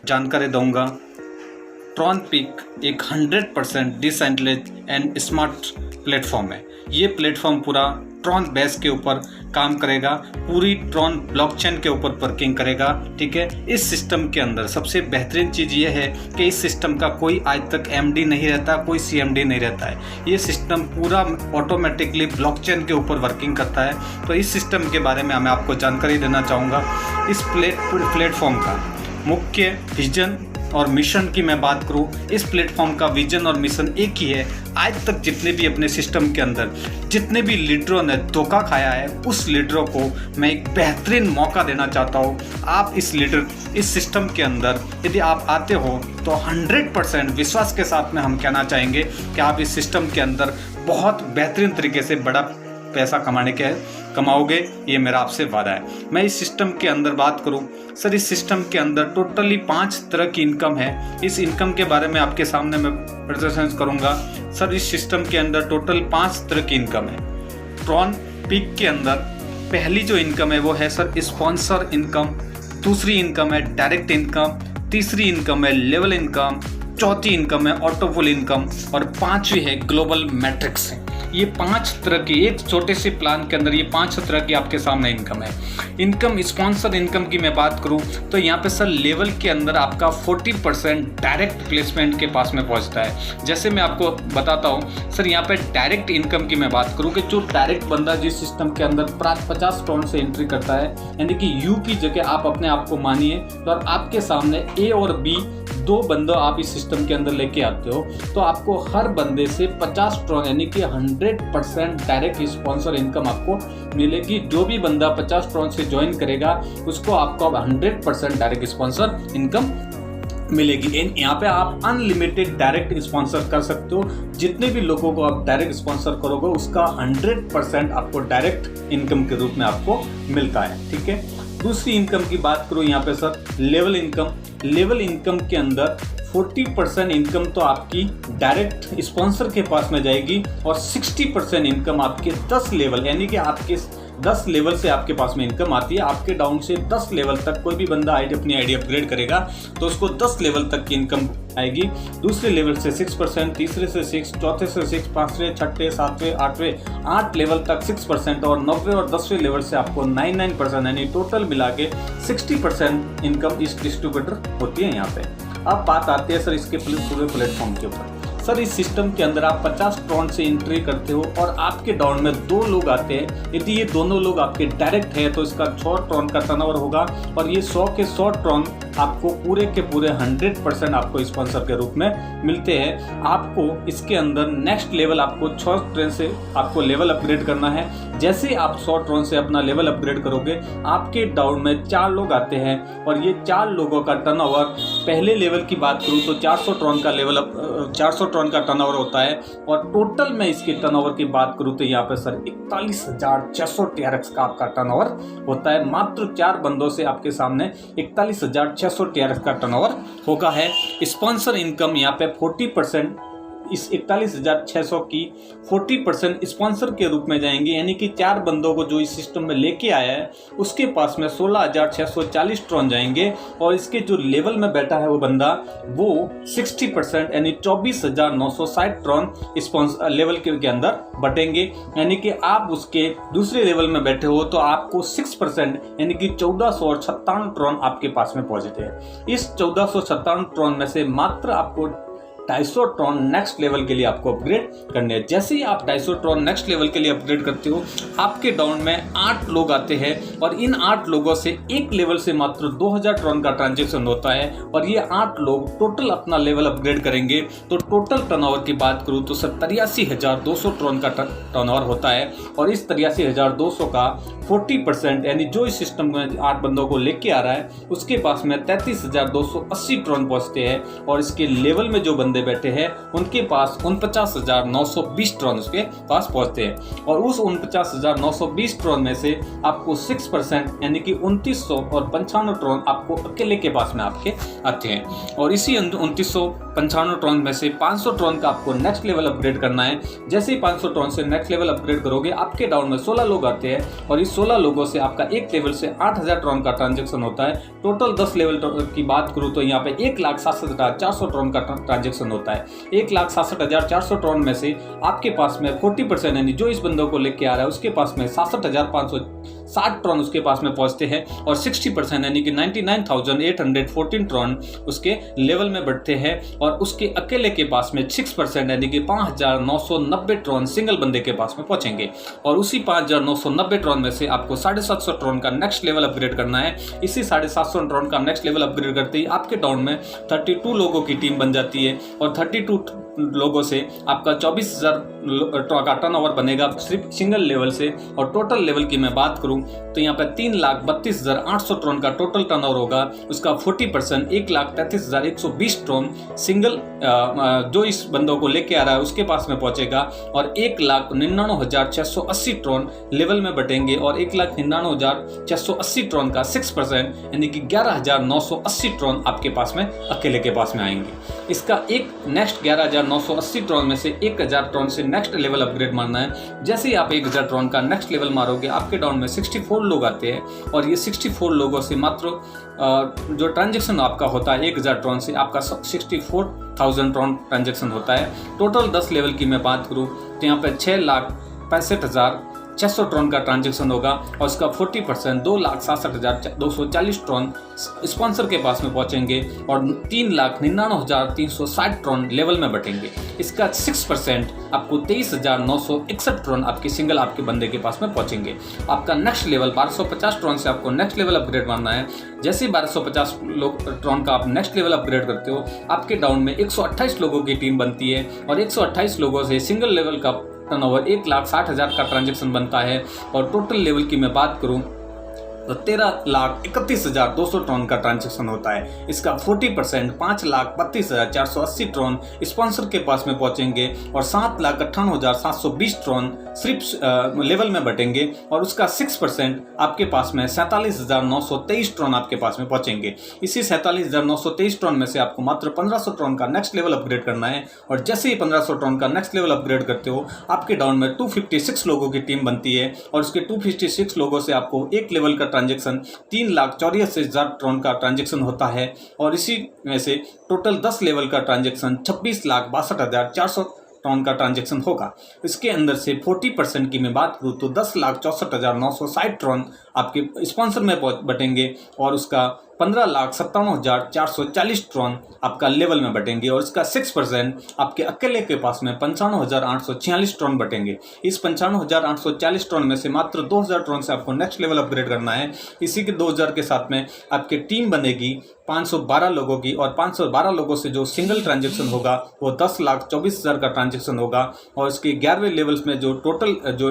जानकारी दूंगा। Tron peak एक 100% डिसेंट्रलाइज्ड एंड स्मार्ट प्लेटफॉर्म है। ये प्लेटफॉर्म पूरा ट्रॉन बेस के ऊपर काम करेगा, पूरी ट्रॉन ब्लॉकचेन के ऊपर वर्किंग करेगा। ठीक है, इस सिस्टम के अंदर सबसे बेहतरीन चीज़ ये है कि इस सिस्टम का कोई आज तक एमडी नहीं रहता, कोई सीएमडी नहीं रहता है। ये सिस्टम पूरा ऑटोमेटिकली ब्लॉकचेन के ऊपर वर्किंग करता है। तो इस सिस्टम के बारे में मैं आपको जानकारी देना चाहूँगा। इस प्लेटफॉर्म का मुख्य विजन और मिशन की मैं बात करूं, इस प्लेटफॉर्म का विजन और मिशन एक ही है। आज तक जितने भी अपने सिस्टम के अंदर जितने भी लीडरों ने धोखा खाया है, उस लीडरों को मैं एक बेहतरीन मौका देना चाहता हूं। आप इस सिस्टम के अंदर यदि आप आते हो तो 100% विश्वास के साथ में हम कहना चाहेंगे कि आप इस सिस्टम के अंदर बहुत बेहतरीन तरीके से बड़ा पैसा कमाओगे, ये मेरा आपसे वादा है। मैं इस सिस्टम के अंदर बात करूं सर, इस सिस्टम के अंदर टोटली 5 तरह की इनकम है। इस इनकम के बारे में आपके सामने मैं प्रेजेंटेशन करूंगा। सर, इस सिस्टम के अंदर टोटल 5 तरह की इनकम है। ट्रॉन पीक के अंदर पहली जो इनकम है वो है सर स्पॉन्सर इनकम, दूसरी इनकम है डायरेक्ट इनकम, तीसरी इनकम है लेवल इनकम, चौथी इनकम है ऑटोफुल इनकम और पांचवी है ग्लोबल मैट्रिक्स है। ये 5 तरह की, एक छोटे से प्लान के अंदर ये 5 तरह की आपके सामने इनकम है। इनकम स्पॉन्सर इनकम की मैं बात करूं तो यहाँ पे सर लेवल के अंदर आपका 40% डायरेक्ट प्लेसमेंट के पास में पहुंचता है। जैसे मैं आपको बताता हूं सर, यहाँ पे डायरेक्ट इनकम की मैं बात करूं कि जो डायरेक्ट बंदा जिस सिस्टम के अंदर 50 ट्रॉन से एंट्री करता है, यानी कि यू की जगह आप अपने आप को मानिए तो और आपके सामने ए और बी 2 बंदों आप इस सिस्टम के अंदर लेके आते हो तो आपको हर बंदे से 50 ट्रॉन यानी कि 100% डायरेक्ट स्पॉन्सर इनकम आपको मिलेगी। जो भी बंदा 50 ट्रॉन से ज्वाइन करेगा उसको आपको 100% डायरेक्ट स्पॉन्सर इनकम मिलेगी। यहाँ पे आप अनलिमिटेड डायरेक्ट स्पॉन्सर कर सकते हो। जितने भी लोगों को आप डायरेक्ट स्पॉन्सर करोगे उसका 100% आपको डायरेक्ट इनकम के रूप में आपको मिलता है। ठीक है, दूसरी इनकम की बात करूँ यहाँ पे sir level income. Level income के अंदर 40% इनकम तो आपकी डायरेक्ट स्पॉन्सर के पास में जाएगी और 60% इनकम आपके 10 लेवल यानी कि आपके 10 लेवल से आपके पास में इनकम आती है। आपके डाउन से 10 लेवल तक कोई भी बंदा अपनी आईडी अपग्रेड करेगा तो उसको 10 लेवल तक की इनकम आएगी। दूसरे लेवल से 6%, तीसरे से 6, चौथे से 6, पांचवें, छठे, सातवें, आठवें 8 लेवल तक 6% और 90 और 10वें लेवल से आपको 99% यानी टोटल मिला के 60% इनकम इस डिस्ट्रीब्यूटर होती है यहाँ पे। अब बात आती है सर इसके पूरे प्लेटफॉर्म के ऊपर। सर, इस सिस्टम के अंदर आप 50 ट्रॉन से एंट्री करते हो और आपके डाउन में 2 लोग आते हैं। यदि ये दोनों लोग आपके डायरेक्ट है तो इसका 100 ट्रॉन का टर्नओवर होगा और ये 100 के 100 ट्रॉन आपको पूरे के पूरे 100% आपको स्पॉन्सर के रूप में मिलते हैं। आपको इसके अंदर नेक्स्ट लेवल आपको 6 ट्रॉन से आपको लेवल अपग्रेड करना है। जैसे आप 100 ट्रॉन से अपना लेवल अपग्रेड करोगे आपके डाउन में 4 लोग आते हैं और ये 4 लोगों का टर्नओवर, पहले लेवल की बात करूँ तो 400 ट्रॉन का लेवल 400 ट्रॉन का टर्नओवर होता है और टोटल में इसके टर्नओवर की बात करूं तो यहाँ पे सर 41,600 TRX का आपका टर्नओवर होता है। मात्र 4 बंदों से आपके सामने 41,600 TRX का टर्नओवर होगा है। स्पॉन्सर इनकम यहाँ पे 40% इस 41,600 की 40% स्पॉन्सर के रूप में जाएंगे, यानी कि 4 बंदों को जो इस सिस्टम में लेके आया है उसके पास में 16,640 ट्रॉन जाएंगे और इसके जो लेवल में बैठा है वो बंदा वो 60% यानी 24,960 ट्रॉन स्पॉन्सर लेवल के अंदर बटेंगे। यानी कि आप उसके दूसरे लेवल में बैठे हो तो आपको 6% यानी कि 1457 ट्रॉन आपके पास में पहुंचते हैं। इस 1457 ट्रॉन में से मात्र आपको 250 ट्रॉन नेक्स्ट लेवल के लिए आपको अपग्रेड करने हैं। जैसे ही आप 250 ट्रॉन नेक्स्ट लेवल के लिए अपग्रेड करते हो आपके डाउन में 8 लोग आते हैं और इन 8 लोगों से एक लेवल से मात्र 2000 ट्रॉन का ट्रांजेक्शन होता है और ये 8 लोग टोटल अपना लेवल अपग्रेड करेंगे। तो टोटल टर्नओवर की बात करूँ तो 83,200 ट्रॉन का टर्नओवर होता है और इस 83,200 का 40% यानी जो इस सिस्टम में 8 बंदों को लेके आ रहा है उसके पास में 33,280 ट्रॉन पहुँचते हैं और इसके लेवल में जो बंदे बंदे बैठे हैं उनके पास 49,920 ट्रॉन उसके पास पहुंचते हैं। और उस 49,920 ट्रॉन में से आपको 6% यानी कि 2900 और 95 ट्रॉन आपको अकेले के पास में आपके आते हैं। और इसी 2995 ट्रॉन में से 500 ट्रॉन का आपको नेक्स्ट लेवल अपग्रेड करना है। जैसे ही 500 ट्रॉन से नेक्स्ट लेवल अपग्रेड करोगे, आपके डाउन में 16 लोग आते हैं और इस 16 लोगों से आपका एक लेवल से 8000 ट्रॉन का ट्रांजेक्शन होता है। टोटल 10 लेवल की बात करूं तो यहाँ पे 1,67,400 ट्रॉन का ट्रांजेक्शन होता है। 1,67,400 ट्रॉन में से आपके पास में 40% यानी जो इस बंदों को लेके आ रहा है उसके पास में 67,560 ट्रॉन उसके पास में पहुंचते हैं और 60% यानी कि 99,814 ट्रॉन उसके लेवल में बढ़ते हैं। और उसके अकेले के पास में 6% यानी कि 5,990 ट्रॉन सिंगल बंदे के पास में पहुंचेंगे। और उसी 5,990 ट्रॉन में से आपको 750 ट्रॉन का नेक्स्ट लेवल अपग्रेड करना है। इसी 750 ट्रॉन का नेक्स्ट लेवल अपग्रेड करते ही आपके डाउन में 32 लोगों की टीम बन जाती है और 32 लोगों से आपका 24,000 का टर्नओवर बनेगा सिर्फ सिंगल लेवल से। और टोटल लेवल की मैं बात करूं तो यहाँ पे 3,32,800 ट्रॉन का टोटल टर्नओवर होगा। उसका 40% 1,33,120 ट्रॉन सिंगल जो इस बंदों को लेके आ रहा है उसके पास में पहुंचेगा और 1,99,680 ट्रॉन लेवल में बटेंगे। और 1,99,680 ट्रॉन का 6% यानी कि 11,980 ट्रॉन आपके पास में अकेले के पास में आएंगे। इसका एक नेक्स्ट 11,980 ट्रॉन में से 1,000 ट्रॉन से नेक्स्ट लेवल अपग्रेड मारना है। जैसे ही आप 1,000 ट्रॉन का नेक्स्ट लेवल मारोगे, आपके डाउन में 64 लोग आते हैं और ये 64 लोगों से मात्र जो ट्रांजेक्शन आपका होता है 1,000 ट्रॉन से आपका 64,000 ट्रॉन ट्रांजेक्शन होता है। टोटल 10 लेवल की मैं बात करूँ तो यहाँ पे 6,65,600 ट्रॉन का ट्रांजेक्शन होगा और उसका 40% 2,67,240 ट्रॉन स्पॉन्सर के पास में पहुंचेंगे और 3,99,360 ट्रॉन लेवल में बटेंगे। इसका 6% आपको 23,961 ट्रॉन आपके सिंगल आपके बंदे के पास में पहुंचेंगे। आपका नेक्स्ट लेवल 1250 ट्रॉन से आपको नेक्स्ट लेवल अपग्रेड मारना है। जैसे 1250 ट्रॉन का आप नेक्स्ट लेवल अपग्रेड करते हो, आपके डाउन में 128 लोगों की टीम बनती है और 128 लोगों से सिंगल लेवल का टर्नओवर 1,60,000 का ट्रांजेक्शन बनता है। और टोटल लेवल की मैं बात करूं तो 13,31,200 ट्रॉन का ट्रांजेक्शन होता है। इसका 40% 5,32,480 ट्रॉन स्पॉन्सर के पास में पहुंचेंगे और 7,98,720 ट्रॉन सिर्फ लेवल में बटेंगे और उसका 6% आपके पास में 47,923 ट्रॉन आपके पास में पहुंचेंगे। इसी 47,923 ट्रॉन में से आपको मात्र 1,500 ट्रॉन का नेक्स्ट लेवल अपग्रेड करना है। और जैसे ही 1,500 ट्रॉन का नेक्स्ट लेवल अपग्रेड करते हो, आपके डाउन में 256 लोगों की टीम बनती है और उसके 256 लोगों से आपको एक लेवल का ट्रांजेक्शन 3,84,000 ट्रॉन का ट्रांजेक्शन होता है। और इसी में से टोटल 10 लेवल का ट्रांजेक्शन 26,62,400 ट्रॉन का ट्रांजेक्शन होगा। इसके अंदर से 40% की मैं बात करूँ तो 10,64,960 ट्रॉन आपके स्पॉन्सर में बटेंगे और उसका 15,57,440 ट्रॉन आपका लेवल में बटेंगे और इसका 6% आपके अकेले के पास में 95,846 ट्रॉन बटेंगे। इस 95,840 ट्रॉन में से मात्र 2,000 ट्रॉन से आपको नेक्स्ट लेवल अपग्रेड करना है। इसी के 2,000 के साथ में आपकी टीम बनेगी 512 लोगों की और 512 लोगों से जो सिंगल ट्रांजेक्शन होगा वो 10,24,000 का ट्रांजेक्शन होगा। और इसके 11वें लेवल्स में जो टोटल जो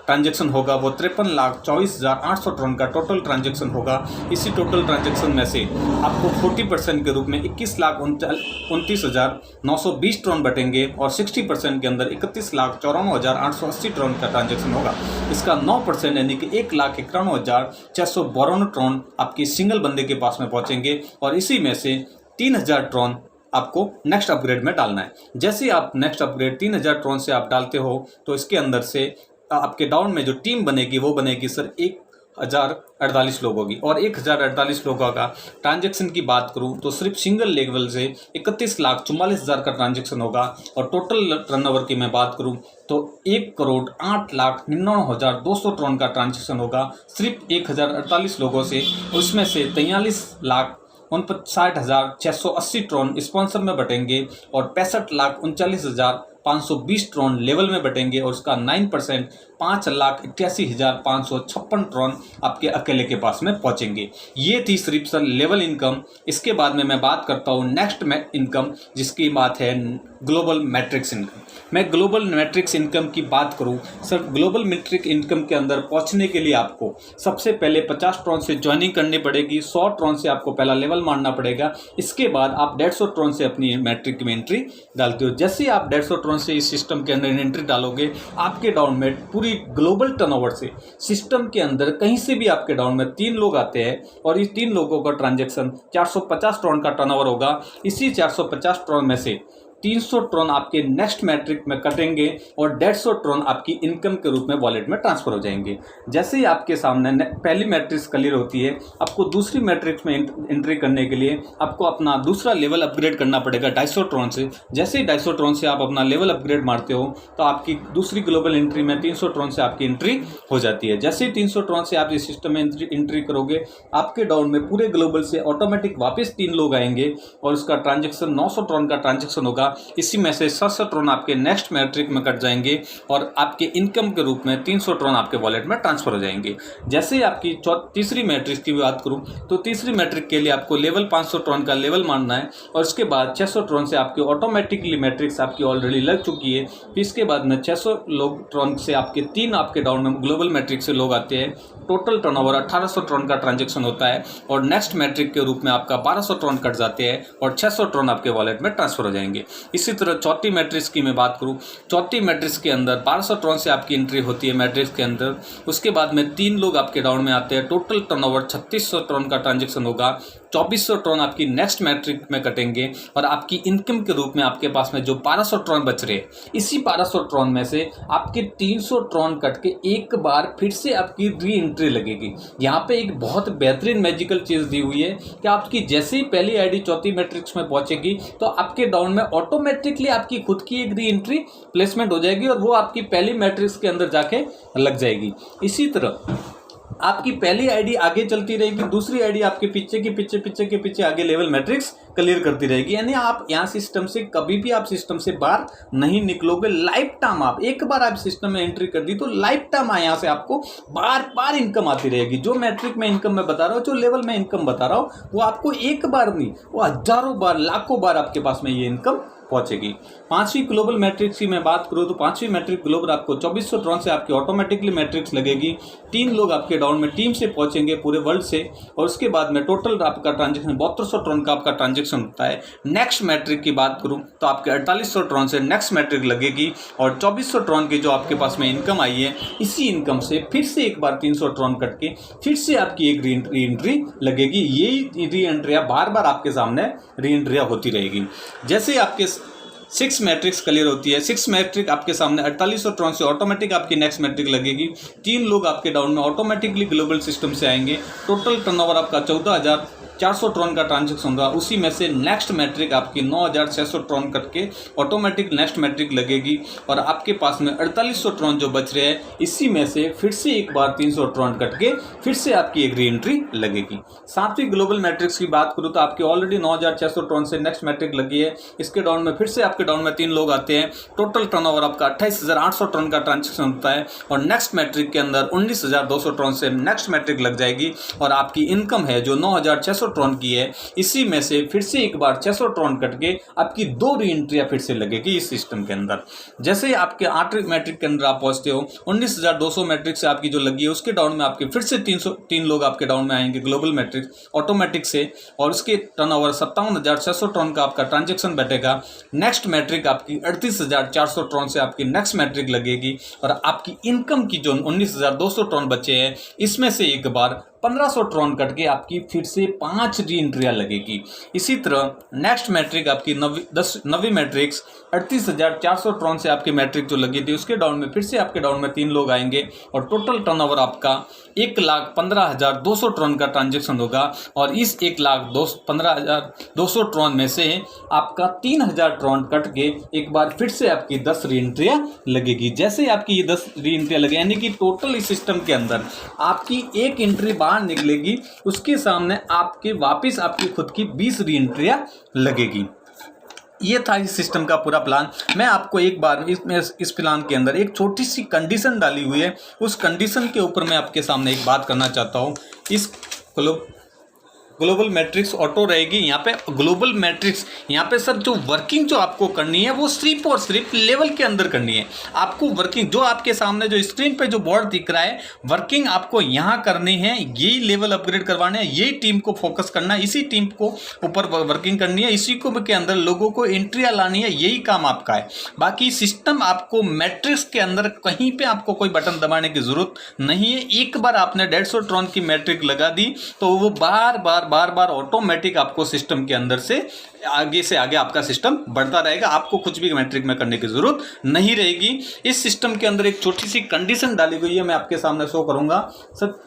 ट्रांजेक्शन होगा वो 53,24,800 ट्रॉन का टोटल ट्रांजेक्शन होगा। इसी टोटल ट्रांजेक्शन में से आपको 40% के रूप में 21,29,920 ट्रॉन बटेंगे और 60% के अंदर 31,94,880 ट्रॉन का ट्रांजेक्शन होगा। इसका 9% यानी कि 1,91,652 ट्रॉन आपके सिंगल बंदे के पास में पहुंचेंगे और इसी में से 3,000 ट्रॉन आपको नेक्स्ट अपग्रेड में डालना है। जैसे आप नेक्स्ट अपग्रेड 3,000 ट्रॉन से आप डालते हो तो इसके अंदर से आपके डाउन में जो टीम बनेगी वो बनेगी सर 1,048 लोगों की। और 1,048 लोगों का ट्रांजेक्शन की बात करूं तो सिर्फ सिंगल लेवल से 31,44,000 का ट्रांजेक्शन होगा। और टोटल टर्नओवर की मैं बात करूं तो 1,08,99,200 ट्रॉन का ट्रांजेक्शन होगा सिर्फ 1,048 लोगों से। उसमें से 43,59,680 ट्रॉन स्पॉन्सर में बटेंगे और 65,39,520 ट्रॉन लेवल में बटेंगे और उसका 9% 5,88,556 ट्रॉन आपके अकेले के पास में पहुंचेंगे। ये थी सिर्फ सर लेवल इनकम। इसके बाद में मैं बात करता हूँ नेक्स्ट इनकम, जिसकी बात है ग्लोबल मैट्रिक्स इनकम। मैं ग्लोबल मैट्रिक्स इनकम की बात करूं सर, ग्लोबल मैट्रिक्स इनकम के अंदर पहुंचने के लिए आपको सबसे पहले 50 ट्रॉन से ज्वाइनिंग करनी पड़ेगी। 100 ट्रॉन से आपको पहला लेवल मारना पड़ेगा। इसके बाद आप 150 ट्रॉन से अपनी मैट्रिक में एंट्री डालते हो। जैसे ही आप 150 ट्रॉन से इस सिस्टम के अंदर एंट्री डालोगे, आपके डाउन में पूरी ग्लोबल टर्नओवर से सिस्टम के अंदर कहीं से भी आपके डाउन में 3 लोग आते हैं और इस 3 लोगों का ट्रांजेक्शन 450 ट्रॉन का टर्नओवर होगा। इसी 450 ट्रॉन में से 300 ट्रॉन आपके नेक्स्ट मैट्रिक में कटेंगे और 150 ट्रॉन आपकी इनकम के रूप में वॉलेट में ट्रांसफर हो जाएंगे। जैसे ही आपके सामने पहली मैट्रिक्स क्लियर होती है, आपको दूसरी मैट्रिक्स में एंट्री करने के लिए आपको अपना दूसरा लेवल अपग्रेड करना पड़ेगा 250 ट्रॉन से। जैसे ही 250 ट्रॉन से आप अपना लेवल अपग्रेड मारते हो तो आपकी दूसरी ग्लोबल एंट्री में 300 ट्रॉन से आपकी एंट्री हो जाती है। जैसे ही 300 ट्रॉन से आप इस सिस्टम में एंट्री करोगे, आपके डाउन में पूरे ग्लोबल से ऑटोमेटिक वापस 3 लोग आएंगे और उसका ट्रांजेक्शन 900 ट्रॉन का ट्रांजेक्शन होगा। इसी में से 700 ट्रॉन आपके नेक्स्ट मैट्रिक में कट जाएंगे और आपके इनकम के रूप में 300 ट्रॉन आपके वॉलेट में ट्रांसफर हो जाएंगे। जैसे ही आपकी तीसरी मैट्रिक की बात करूं तो तीसरी मैट्रिक के लिए आपको लेवल 500 ट्रॉन का लेवल मारना है और उसके बाद 600 ट्रॉन से आपकी ऑटोमेटिकली मैट्रिक्स आपकी ऑलरेडी लग चुकी है। फिर इसके बाद में 600 लोग ट्रॉन से आपके 3 आपके डाउन में ग्लोबल मैट्रिक से लोग आते हैं। टोटल टर्नओवर 1800 ट्रॉन का ट्रांजेक्शन होता है और नेक्स्ट मैट्रिक के रूप में आपका 1200 ट्रॉन कट जाते हैं और 600 ट्रॉन आपके वॉलेट में ट्रांसफर हो जाएंगे। इसी तरह चौथी मैट्रिक्स की मैं बात करूं, चौथी मैट्रिक्स के अंदर 1200 ट्रॉन से आपकी एंट्री होती है मैट्रिक्स के अंदर। उसके बाद में 3 लोग आपके डाउन में आते हैं। टोटल टर्नओवर 3600 ट्रॉन का ट्रांजेक्शन होगा। 2400 ट्रॉन आपकी नेक्स्ट मैट्रिक में कटेंगे और आपकी इनकम के रूप में आपके पास में जो 1200 ट्रॉन बच रहे हैं, इसी 1200 ट्रॉन में से आपके 300 ट्रॉन कट के एक बार फिर से आपकी री एंट्री लगेगी। यहाँ पे एक बहुत बेहतरीन मैजिकल चीज दी हुई है कि आपकी जैसे ही पहली आईडी चौथी मैट्रिक्स में पहुंचेगी तो आपके डाउन में ऑटोमेटिकली आपकी खुद की एक री एंट्री प्लेसमेंट हो जाएगी और वो आपकी पहली मैट्रिक्स के अंदर जाके लग जाएगी। इसी तरह आपकी पहली आईडी आगे चलती रहेगी, दूसरी आईडी आपके पीछे के पीछे आगे लेवल मैट्रिक्स क्लियर करती रहेगी। यानी आप यहाँ सिस्टम से कभी भी आप सिस्टम से बाहर नहीं निकलोगे। लाइफ टाइम आप एक बार आप सिस्टम में एंट्री कर दी तो लाइफ टाइम यहाँ से आपको बार बार इनकम आती रहेगी। जो मैट्रिक में इनकम मैं बता रहा हूँ, जो लेवल में इनकम बता रहा हूँ, वो आपको एक बार नहीं, वो हजारों बार लाखों बार आपके पास में ये इनकम पहुंचेगी। 5वीं ग्लोबल मैट्रिक्स की मैं बात करूं तो 5वीं मैट्रिक ग्लोबल आपको 2400 ट्रॉन से आपकी ऑटोमेटिकली मैट्रिक्स लगेगी। 3 लोग आपके डाउन में टीम से पहुंचेंगे पूरे वर्ल्ड से और उसके बाद में टोटल आपका ट्रांजेक्शन 7200 ट्रॉन का आपका ट्रांजेक्शन होता है। नेक्स्ट मैट्रिक की बात करूं तो आपके 4800 ट्रॉन से नेक्स्ट मैट्रिक लगेगी और 2400 ट्रॉन की जो आपके पास में इनकम आई है, इसी इनकम से फिर से एक बार 300 ट्रॉन कट के फिर से आपकी एक री एंट्री लगेगी। यही री एंट्रियाँ बार बार आपके सामने री एंट्रियाँ होती रहेगी। जैसे आपके 6 मैट्रिक्स क्लियर होती है, 6 मैट्रिक आपके सामने 4800 ट्रॉन से ऑटोमेटिक आपकी नेक्स्ट मैट्रिक लगेगी। 3 लोग आपके डाउन में ऑटोमेटिकली ग्लोबल सिस्टम से आएंगे। टोटल टर्नओवर आपका 14,400 ट्रॉन का ट्रांजेक्शन होगा। उसी में से नेक्स्ट मैट्रिक आपकी 9,600 ट्रॉन करके ऑटोमेटिक नेक्स्ट मैट्रिक लगेगी और आपके पास में 4800 ट्रॉन जो बच रहे हैं, इसी में से फिर से एक बार 300 ट्रॉन कट के फिर से आपकी एक री एंट्री लगेगी। 7वीं ग्लोबल मैट्रिक्स की बात करूँ तो आपके ऑलरेडी 9,600 ट्रॉन से नेक्स्ट मैट्रिक लगी है। इसके डाउन में फिर से आपके डाउन में 3 लोग आते हैं। टोटल टर्नओवर आपका 28,800 ट्रॉन का ट्रांजेक्शन होता है और नेक्स्ट मैट्रिक के अंदर 19,200 ट्रॉन से नेक्स्ट मैट्रिक लग जाएगी और आपकी इनकम है जो 9,600 ट्रॉन की है, इसी में से फिर से एक बार 600 ट्रॉन कट के आपकी 2 री एंट्रियां फिर से लगेगी इस सिस्टम के अंदर। जैसे आपके 8वीं मैट्रिक के अंदर आप पहुंचते हो, 19,200 मैट्रिक से आपकी जो लगी है उसके डाउन में आपके फिर से 3 लोग आपके डाउन में आएंगे ग्लोबल मैट्रिक ऑटोमेटिक से और उसके टर्नओवर 57,600 ट्रॉन का आपका ट्रांजेक्शन बैठेगा। नेक्स्ट मैट्रिक आपकी 38,400 ट्रॉन से आपकी नेक्स्ट मैट्रिक लगेगी और आपकी इनकम की जो 19,200 ट्रॉन बचे हैं, इसमें से एक बार 1500 ट्रॉन कट के आपकी फिर से 5 री एंट्रियां लगेगी। इसी तरह नेक्स्ट मैट्रिक आपकी 9वीं मैट्रिक्स 38,400 ट्रॉन से आपकी मैट्रिक जो लगी थी उसके डाउन में फिर से आपके डाउन में 3 लोग आएंगे और टोटल टर्नओवर आपका 1,15,200 ट्रॉन का ट्रांजेक्शन होगा और इस 1,15,200 ट्रॉन में से आपका 3,000 ट्रॉन कट के एक बार फिर से आपकी 10 री एंट्रियां लगेगी। जैसे आपकी ये 10 री एंट्रियां लगे, यानी कि टोटल इस सिस्टम के अंदर आपकी एक एंट्री बाहर निकलेगी, उसके सामने आपके वापस आपकी खुद की 20 री एंट्रियां लगेगी। ये था इस सिस्टम का पूरा प्लान। मैं आपको एक बार इस प्लान के अंदर एक छोटी सी कंडीशन डाली हुई है, उस कंडीशन के ऊपर मैं आपके सामने एक बात करना चाहता हूँ। इस ग्लोबल मैट्रिक्स ऑटो रहेगी। यहाँ पे ग्लोबल मैट्रिक्स, यहाँ पे सर जो वर्किंग जो आपको करनी है वो सिर्फ और सिर्फ लेवल के अंदर करनी है। आपको वर्किंग जो आपके सामने जो स्क्रीन पे जो बोर्ड दिख रहा है, वर्किंग आपको यहाँ करनी है, यही लेवल अपग्रेड करवाने हैं, यही टीम को फोकस करना है, इसी टीम को ऊपर वर्किंग करनी है, इसी को के अंदर लोगों को एंट्रियाँ लानी है, यही काम आपका है। बाकी सिस्टम आपको मैट्रिक्स के अंदर कहीं पे आपको कोई बटन दबाने की जरूरत नहीं है। एक बार आपने 150 ट्रॉन की मैट्रिक लगा दी तो वो बार बार ऑटोमेटिक आपको सिस्टम के अंदर से आगे आपका सिस्टम बढ़ता रहेगा। आपको कुछ भी मैट्रिक में करने की जरूरत नहीं रहेगी। इस सिस्टम के अंदर एक छोटी सी कंडीशन डाली गई है, मैं आपके सामने शो करूंगा। सर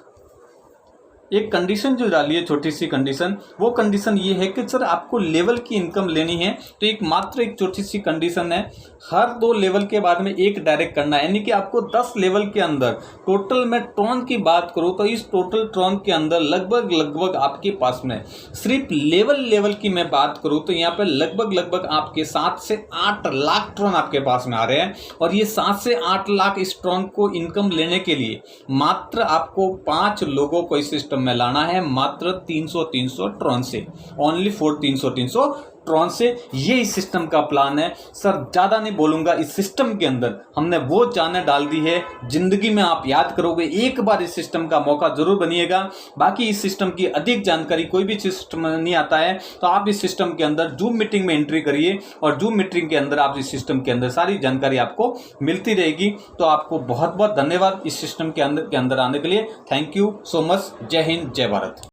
एक कंडीशन जो डाली है, छोटी सी कंडीशन, वो कंडीशन ये है कि सर आपको लेवल की इनकम लेनी है तो एक छोटी सी कंडीशन है, हर 2 लेवल के बाद में एक डायरेक्ट करना है। यानी कि आपको 10 लेवल के अंदर टोटल मैं ट्रॉन की बात करूं तो इस टोटल ट्रॉन के अंदर लगभग आपके पास में सिर्फ लेवल की मैं बात करूं तो यहाँ पे लगभग आपके 7 से 8 लाख ट्रॉन आपके पास में आ रहे हैं। और ये 7 से 8 लाख इस ट्रॉन को इनकम लेने के लिए मात्र आपको 5 लोगों को इस सिस्टम में लाना है, मात्र 300 ट्रॉन से, ओनली फॉर 300 ट्रॉन से। ये इस सिस्टम का प्लान है। सर ज्यादा नहीं बोलूंगा, इस सिस्टम के अंदर हमने वो जाने डाल दी है, जिंदगी में आप याद करोगे। एक बार इस सिस्टम का मौका जरूर बनिएगा। बाकी इस सिस्टम की अधिक जानकारी, कोई भी सिस्टम नहीं आता है तो आप इस सिस्टम के अंदर जूम मीटिंग में एंट्री करिए और जूम मीटिंग के अंदर आप इस सिस्टम के अंदर सारी जानकारी आपको मिलती रहेगी। तो आपको बहुत बहुत धन्यवाद इस सिस्टम के अंदर आने के लिए। Thank you so much. जय हिंद, जय भारत।